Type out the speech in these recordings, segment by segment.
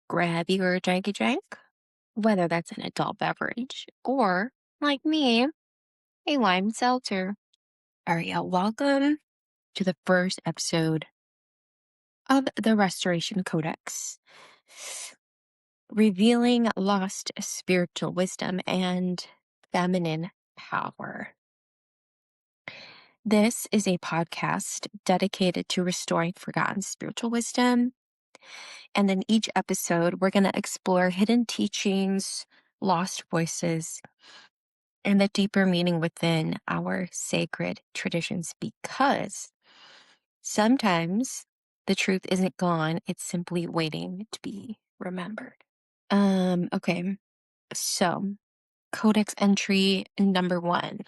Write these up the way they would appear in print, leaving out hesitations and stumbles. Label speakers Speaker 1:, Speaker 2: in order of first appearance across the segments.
Speaker 1: grab your drinky drink, whether that's an adult beverage or, like me, a lime seltzer. All right, y'all, welcome to the first episode of the Restoration Codex, revealing lost spiritual wisdom and feminine power. This is a podcast dedicated to restoring forgotten spiritual wisdom. And in each episode, we're going to explore hidden teachings, lost voices, and the deeper meaning within our sacred traditions because sometimes the truth isn't gone, it's simply waiting to be remembered. Okay. So, Codex entry number 1.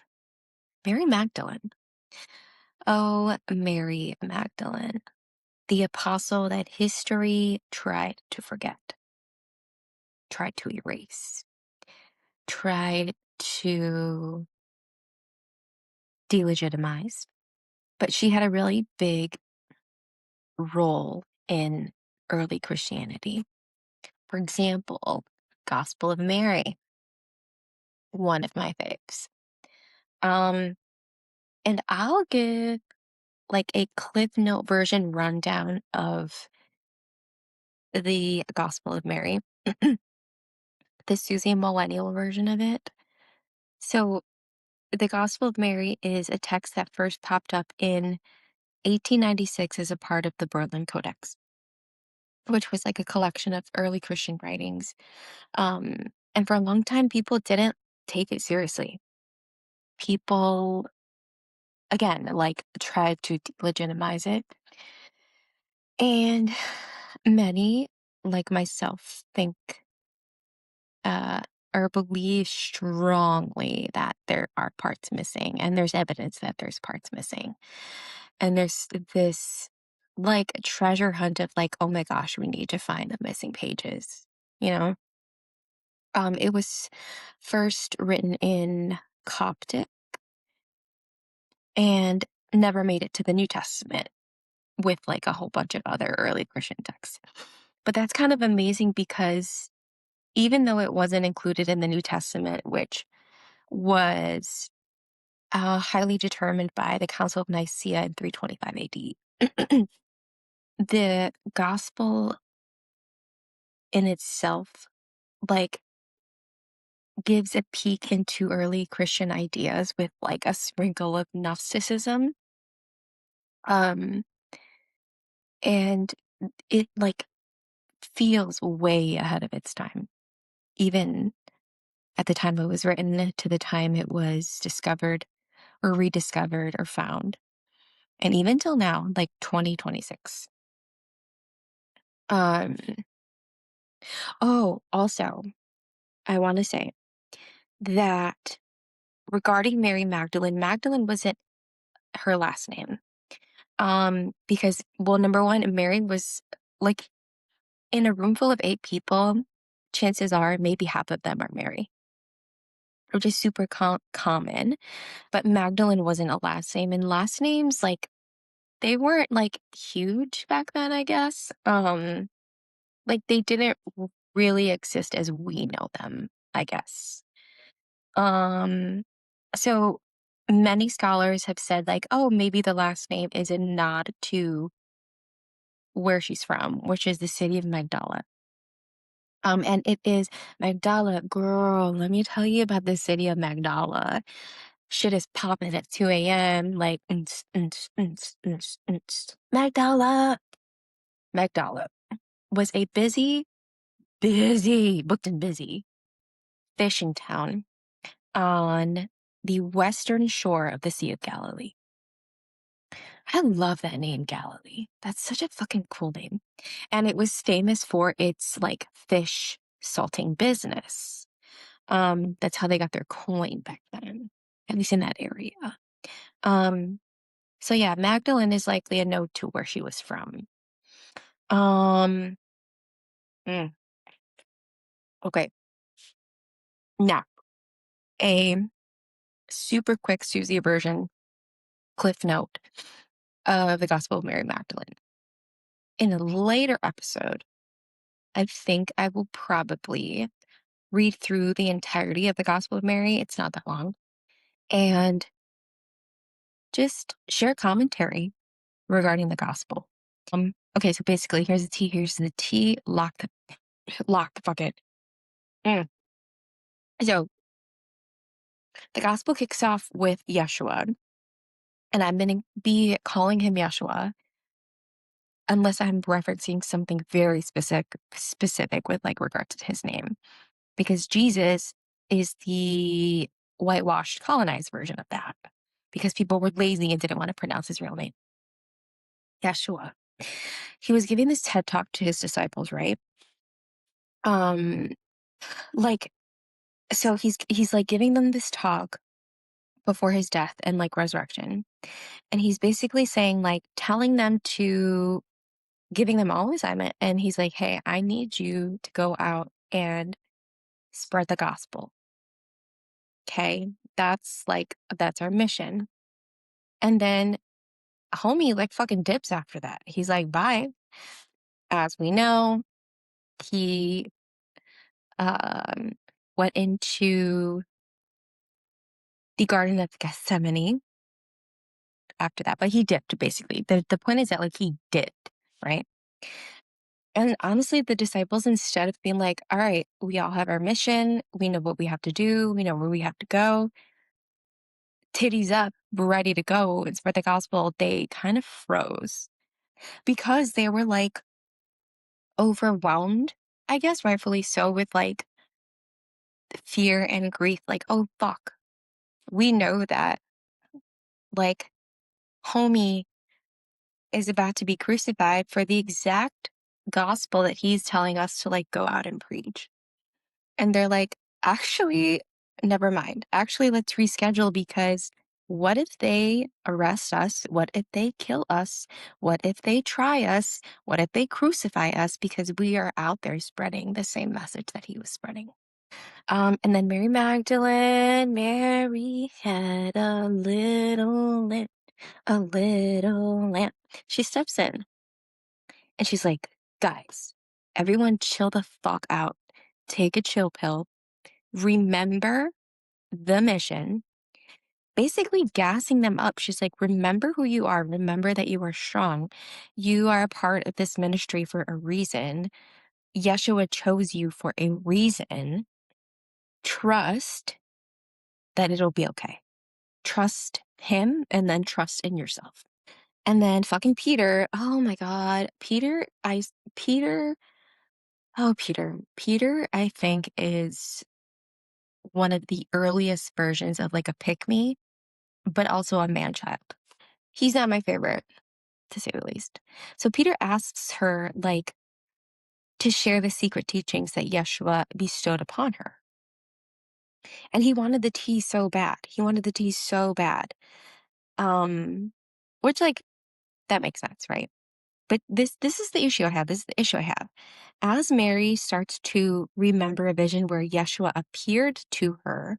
Speaker 1: Mary Magdalene. Oh, Mary Magdalene, the apostle that history tried to forget, tried to erase, tried to delegitimize, but she had a really big role in early Christianity. For example, Gospel of Mary, one of my faves. Um, and I'll give like a Cliff Note version rundown of the Gospel of Mary, the Susie Millennial version of it. So the Gospel of Mary is a text that first popped up in 1896 as a part of the Berlin Codex, which was like a collection of early Christian writings. Um, and for a long time, people didn't take it seriously. People, again, like tried to legitimize it. And many, like myself, think uh, or believe strongly that there are parts missing, and there's evidence that there's parts missing. And there's this like treasure hunt of like, oh my gosh, we need to find the missing pages, you know? It was first written in Coptic and never made it to the New Testament with like a whole bunch of other early Christian texts. But that's kind of amazing because even though it wasn't included in the New Testament, which was highly determined by the Council of Nicaea in 325 AD, the gospel in itself, like, gives a peek into early Christian ideas with like a sprinkle of Gnosticism. Um, and it like feels way ahead of its time, even at the time it was written to the time it was discovered or rediscovered or found. And even till now, like 2026. Um, oh, also, I want to say that regarding Mary Magdalene, Magdalene wasn't her last name. Because, well, number one, Mary was like in a room full of 8 people, chances are maybe half of them are Mary, which is super common. But Magdalene wasn't a last name, and last names, like, they weren't like huge back then, I guess. Like they didn't really exist as we know them, I guess. Um, so many scholars have said like, oh, maybe the last name is a nod to where she's from, which is the city of Magdala. And it is Magdala, girl. Let me tell you about the city of Magdala. Shit is popping at 2 a.m. Like, Magdala. Magdala was a booked and busy fishing town on the western shore of the Sea of Galilee. I love that name, Galilee. That's such a fucking cool name. And it was famous for its like fish salting business. That's how they got their coin back then, at least in that area. Um, so yeah, Magdalene is likely a node to where she was from. Um, mm, okay. Now, a super quick Susie version, cliff note of the Gospel of Mary Magdalene. In a later episode, I think I will probably read through the entirety of the Gospel of Mary. It's not that long. And just share commentary regarding the gospel. Okay, so basically, here's the tea. Lock the fuck in. Mm. So the gospel kicks off with Yeshua, and I'm gonna be calling him Yeshua unless I'm referencing something very specific with like regards to his name. Because Jesus is the whitewashed colonized version of that. Because people were lazy and didn't want to pronounce his real name. Yeshua. He was giving this TED talk to his disciples, right? Um, like so he's like giving them this talk before his death and like resurrection. And he's basically saying, like, telling them to giving them all assignment. And he's like, hey, I need you to go out and spread the gospel. Okay. That's our mission. And then homie like fucking dips after that. He's like, bye. As we know, he um went into the Garden of Gethsemane after that, but he dipped basically. The point is that like he dipped, right? And honestly, the disciples, instead of being like, all right, we all have our mission, we know what we have to do, we know where we have to go, titties up, we're ready to go and spread the gospel, they kind of froze because they were like overwhelmed, I guess rightfully so, with like fear and grief. Like, oh, fuck, we know that like homie is about to be crucified for the exact gospel that he's telling us to like go out and preach. And they're like, actually, never mind. Actually, let's reschedule because what if they arrest us? What if they kill us? What if they try us? What if they crucify us because we are out there spreading the same message that he was spreading? And then Mary Magdalene, Mary had a little lamp. She steps in and she's like, guys, everyone chill the fuck out. Take a chill pill. Remember the mission, basically gassing them up. She's like, remember who you are. Remember that you are strong. You are a part of this ministry for a reason. Yeshua chose you for a reason. Trust that it'll be okay. Trust him and then trust in yourself. And then fucking Peter. Oh my God. Peter, Peter, I think is one of the earliest versions of like a pick me, but also a man child. He's not my favorite, to say the least. So Peter asks her, like, to share the secret teachings that Yeshua bestowed upon her. And he wanted the tea so bad. He wanted the tea so bad. Which like that makes sense, right? But this is the issue I have. This is the issue I have. As Mary starts to remember a vision where Yeshua appeared to her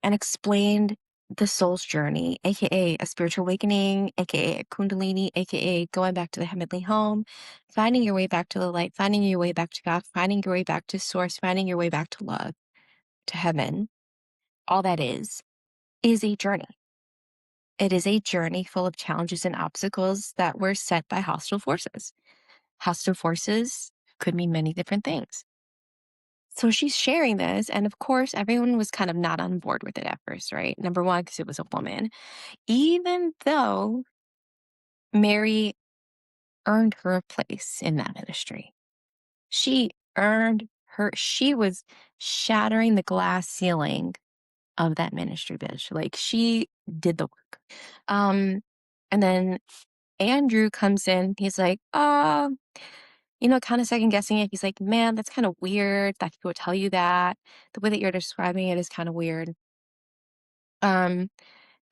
Speaker 1: and explained the soul's journey, aka a spiritual awakening, aka a kundalini, aka going back to the heavenly home, finding your way back to the light, finding your way back to God, finding your way back to source, finding your way back to love, to heaven. All that is a journey. It is a journey full of challenges and obstacles that were set by hostile forces. Hostile forces could mean many different things. So she's sharing this, and of course, everyone was kind of not on board with it at first, right? Number one, because it was a woman. Even though Mary earned her a place in that ministry, she was shattering the glass ceiling of that ministry, bitch. Like she did the work. And then Andrew comes in. He's like, kind of second guessing it. He's like, man, that's kind of weird that people would tell you that. The way that you're describing it is kind of weird. Um,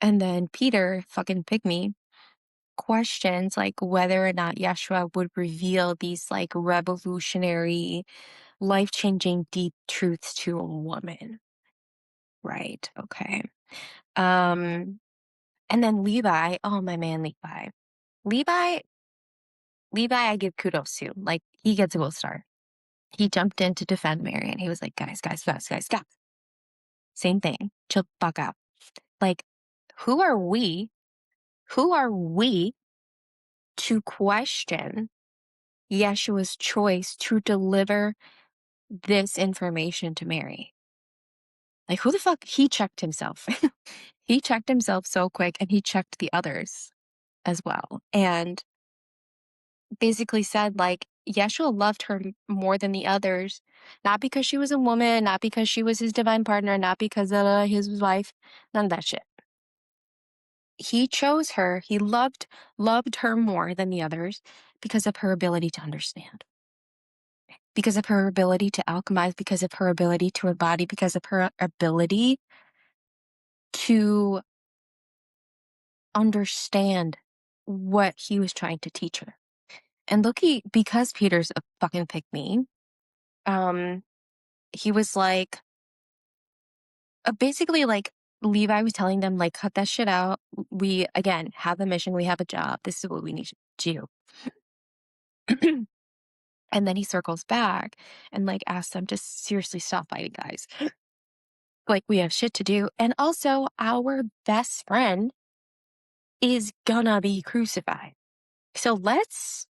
Speaker 1: and then Peter, fucking pygmy, questions like whether or not Yeshua would reveal these like revolutionary, life-changing deep truths to a woman. Right. Okay. Um, and then Levi, oh my man, Levi, I give kudos to. Like he gets a gold star. He jumped in to defend Mary and he was like, guys, guys, guys, guys, guys. Same thing. Chill the fuck out. Like, who are we? Who are we to question Yeshua's choice to deliver this information to Mary? Like, who the fuck? He checked himself. He checked himself so quick and he checked the others as well. And basically said, like, Yeshua loved her more than the others, not because she was a woman, not because she was his divine partner, not because of his wife, none of that shit. He chose her. He loved her more than the others because of her ability to understand, because of her ability to alchemize, because of her ability to embody, because of her ability to understand what he was trying to teach her. And Loki, because Peter's a fucking pick me, um, he was like, basically like Levi was telling them, like, cut that shit out. We, again, have a mission. We have a job. This is what we need to do. And then he circles back and like asks them to seriously stop fighting, guys. Like, we have shit to do. And also, our best friend is gonna be crucified. So let's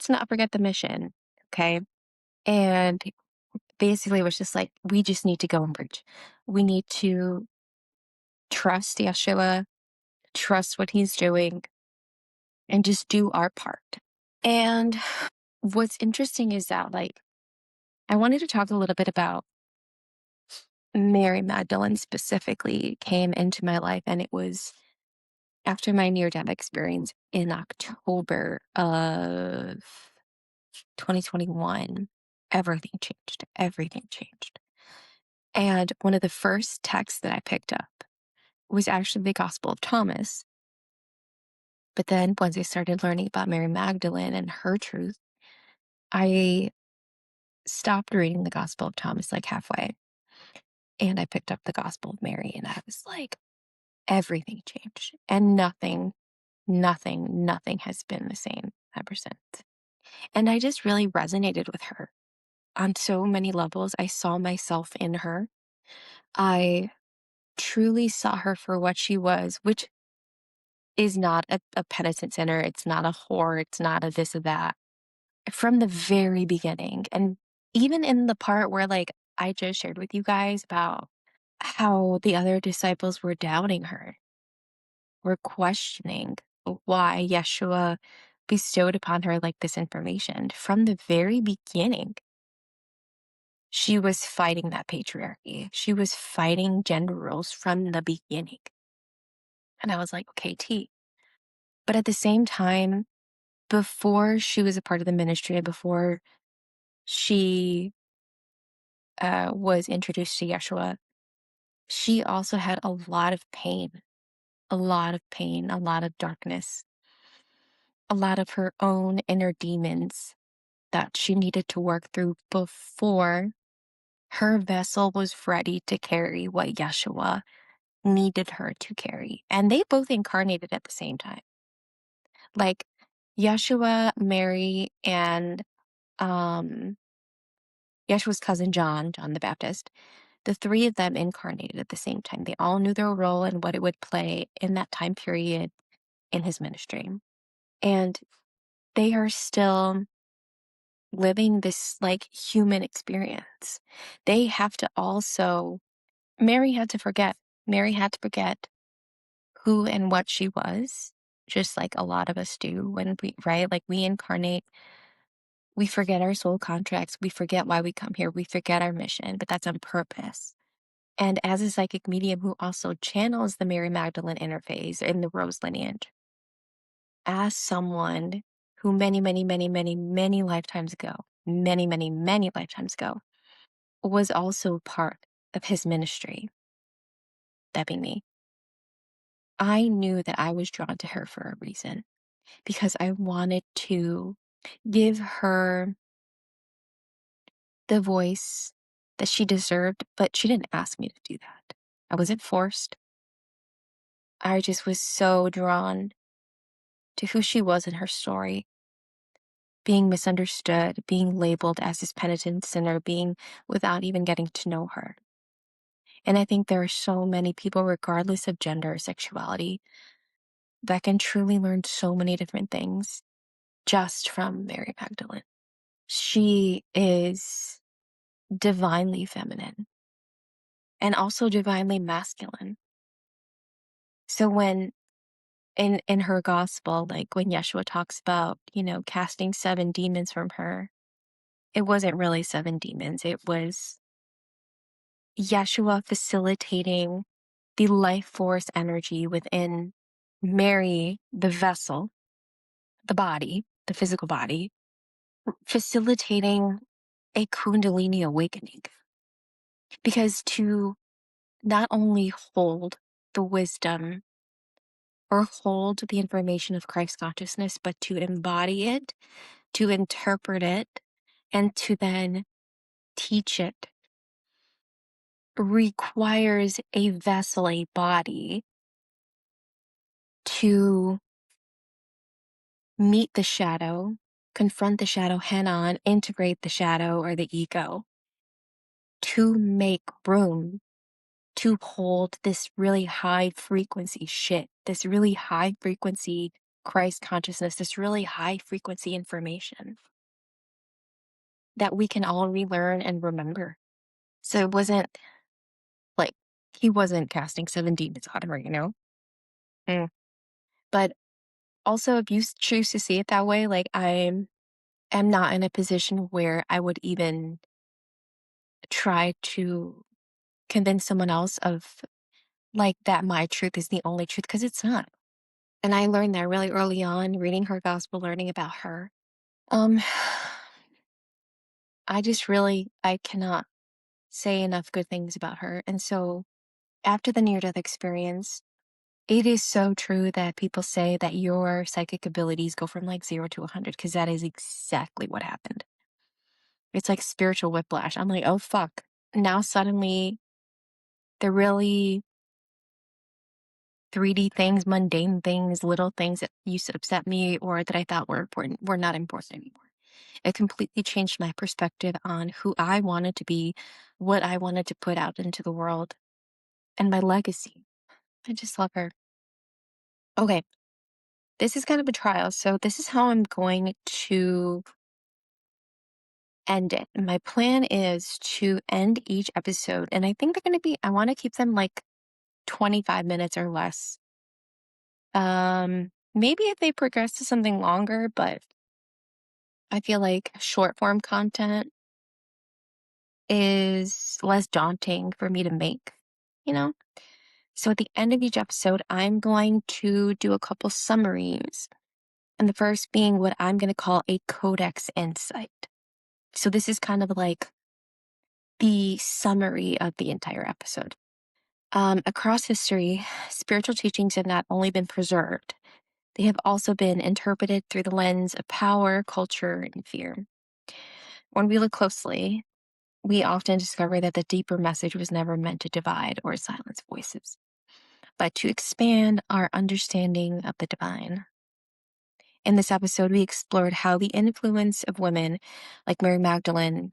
Speaker 1: not forget the mission. Okay. And basically it was just like, we just need to go and preach. We need to trust Yeshua, trust what he's doing, and just do our part. And what's interesting is that, like, I wanted to talk a little bit about Mary Magdalene specifically came into my life, and it was after my near-death experience in October of 2021. Everything changed. Everything changed. And one of the first texts that I picked up was actually the Gospel of Thomas. But then once I started learning about Mary Magdalene and her truth, I stopped reading the Gospel of Thomas like halfway. And I picked up the Gospel of Mary, and I was like, everything changed. And nothing has been the same ever since. And I just really resonated with her on so many levels. I saw myself in her. I truly saw her for what she was, which is not a penitent sinner. It's not a whore. It's not a this or that. From the very beginning. And even in the part where, like, I just shared with you guys about how the other disciples were doubting her, were questioning why Yeshua bestowed upon her like this information. From the very beginning, she was fighting that patriarchy. She was fighting gender roles from the beginning. And I was like, okay, T. But at the same time, before she was a part of the ministry, before she was introduced to Yeshua, she also had a lot of pain, a lot of pain, a lot of darkness, a lot of her own inner demons that she needed to work through before her vessel was ready to carry what Yeshua needed her to carry. And they both incarnated at the same time. Like Yeshua, Mary, and Yeshua's cousin John the Baptist, the three of them incarnated at the same time. They all knew their role and what it would play in that time period in his ministry. And they are still living this like human experience. They have to also, Mary had to forget. Mary had to forget who and what she was, just like a lot of us do when we, right? Like we incarnate, we forget our soul contracts, we forget why we come here, we forget our mission, but that's on purpose. And as a psychic medium who also channels the Mary Magdalene interface in the Rose lineage, as someone who many lifetimes ago, many lifetimes ago, was also part of his ministry, that being me, I knew that I was drawn to her for a reason because I wanted to give her the voice that she deserved, but she didn't ask me to do that. I wasn't forced. I just was so drawn to who she was and her story. being misunderstood, being labeled as this penitent sinner, being without even getting to know her. And I think there are so many people, regardless of gender or sexuality, that can truly learn so many different things just from Mary Magdalene. She is divinely feminine and also divinely masculine. So when in her gospel, like when Yeshua talks about, casting 7 demons from her, it wasn't really 7 demons. It was Yeshua facilitating the life force energy within Mary, the vessel, the body, the physical body, facilitating a Kundalini awakening. Because to not only hold the wisdom or hold the information of Christ consciousness, but to embody it, to interpret it, and to then teach it requires a vessel, a body, to meet the shadow, confront the shadow head on, integrate the shadow or the ego, to make room to hold this really high frequency shit, this really high frequency Christ consciousness, this really high frequency information that we can all relearn and remember. So it wasn't like he wasn't casting 7 demons on her. Mm. But also, if you choose to see it that way, like am not in a position where I would even try to convince someone else of like that my truth is the only truth, because it's not. And I learned that really early on, reading her gospel, learning about her. Um, I cannot say enough good things about her. And so after the near death experience, it is so true that people say that your psychic abilities go from like 0 to 100, because that is exactly what happened. It's like spiritual whiplash. I'm like, oh, fuck. Now suddenly the really 3D things, mundane things, little things that used to upset me or that I thought were important were not important anymore. It completely changed my perspective on who I wanted to be, what I wanted to put out into the world, and my legacy. I just love her. Okay, this is kind of a trial. So, this is how I'm going to end it. My plan is to end each episode, and I think they're going to be, I want to keep them like 25 minutes or less. Maybe if they progress to something longer, but I feel like short form content is less daunting for me to make, you know? So at the end of each episode, I'm going to do a couple summaries. And the first being what I'm going to call a codex insight. So this is kind of like the summary of the entire episode. Across history, spiritual teachings have not only been preserved, they have also been interpreted through the lens of power, culture, and fear. When we look closely, we often discover that the deeper message was never meant to divide or silence voices, but to expand our understanding of the divine. In this episode, we explored how the influence of women like Mary Magdalene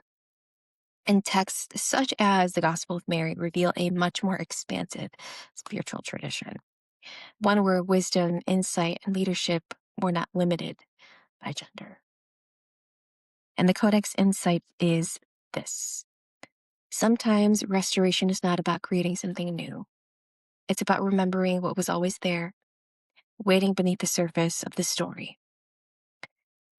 Speaker 1: and texts such as the Gospel of Mary reveal a much more expansive spiritual tradition, one where wisdom, insight, and leadership were not limited by gender. And the Codex insight is this: sometimes restoration is not about creating something new. It's about remembering what was always there, waiting beneath the surface of the story.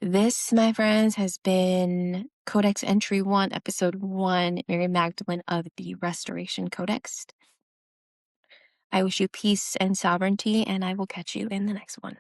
Speaker 1: This, my friends, has been Codex Entry 1, Episode 1, Mary Magdalene of the Restoration Codex. I wish you peace and sovereignty, and I will catch you in the next one.